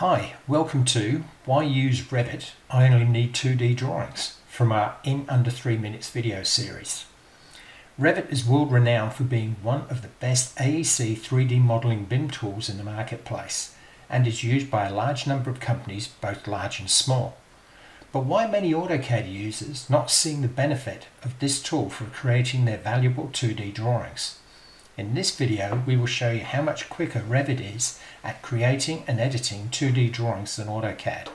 Hi, welcome to Why Use Revit? I Only Need 2D Drawings from our In Under 3 Minutes video series. Revit is world renowned for being one of the best AEC 3D modeling BIM tools in the marketplace and is used by a large number of companies, both large and small. But why are many AutoCAD users not seeing the benefit of this tool for creating their valuable 2D drawings? In this video, we will show you how much quicker Revit is at creating and editing 2D drawings than AutoCAD.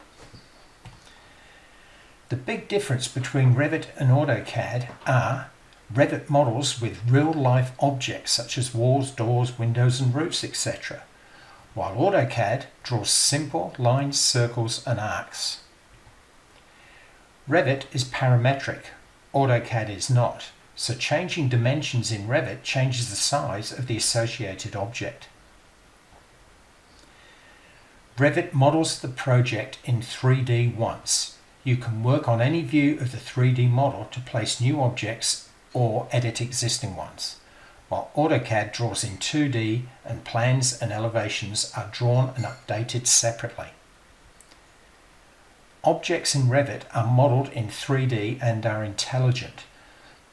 The big difference between Revit and AutoCAD are Revit models with real-life objects such as walls, doors, windows and roofs, etc., while AutoCAD draws simple lines, circles and arcs. Revit is parametric, AutoCAD is not. So changing dimensions in Revit changes the size of the associated object. Revit models the project in 3D once. You can work on any view of the 3D model to place new objects or edit existing ones, while AutoCAD draws in 2D and plans and elevations are drawn and updated separately. Objects in Revit are modeled in 3D and are intelligent.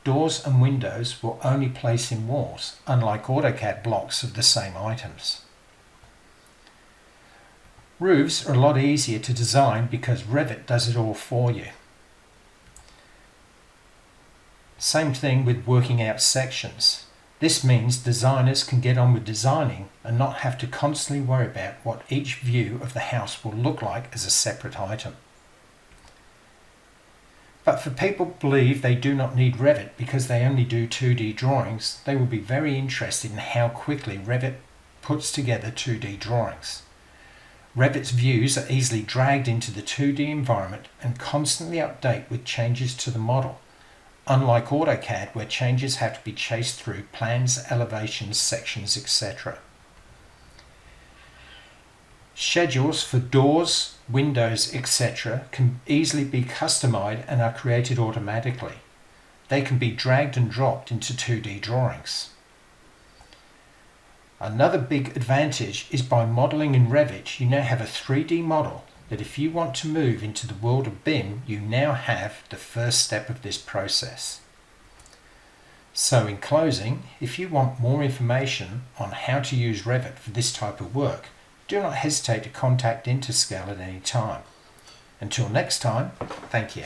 Doors and windows will only place in walls, unlike AutoCAD blocks of the same items. Roofs are a lot easier to design because Revit does it all for you. Same thing with working out sections. This means designers can get on with designing and not have to constantly worry about what each view of the house will look like as a separate item. But for people who believe they do not need Revit because they only do 2D drawings, they will be very interested in how quickly Revit puts together 2D drawings. Revit's views are easily dragged into the 2D environment and constantly update with changes to the model, unlike AutoCAD where changes have to be chased through plans, elevations, sections, etc. Schedules for doors, windows, etc. can easily be customized and are created automatically. They can be dragged and dropped into 2D drawings. Another big advantage is by modeling in Revit, you now have a 3D model that if you want to move into the world of BIM, you now have the first step of this process. So in closing, if you want more information on how to use Revit for this type of work, do not hesitate to contact Interscale at any time. Until next time, thank you.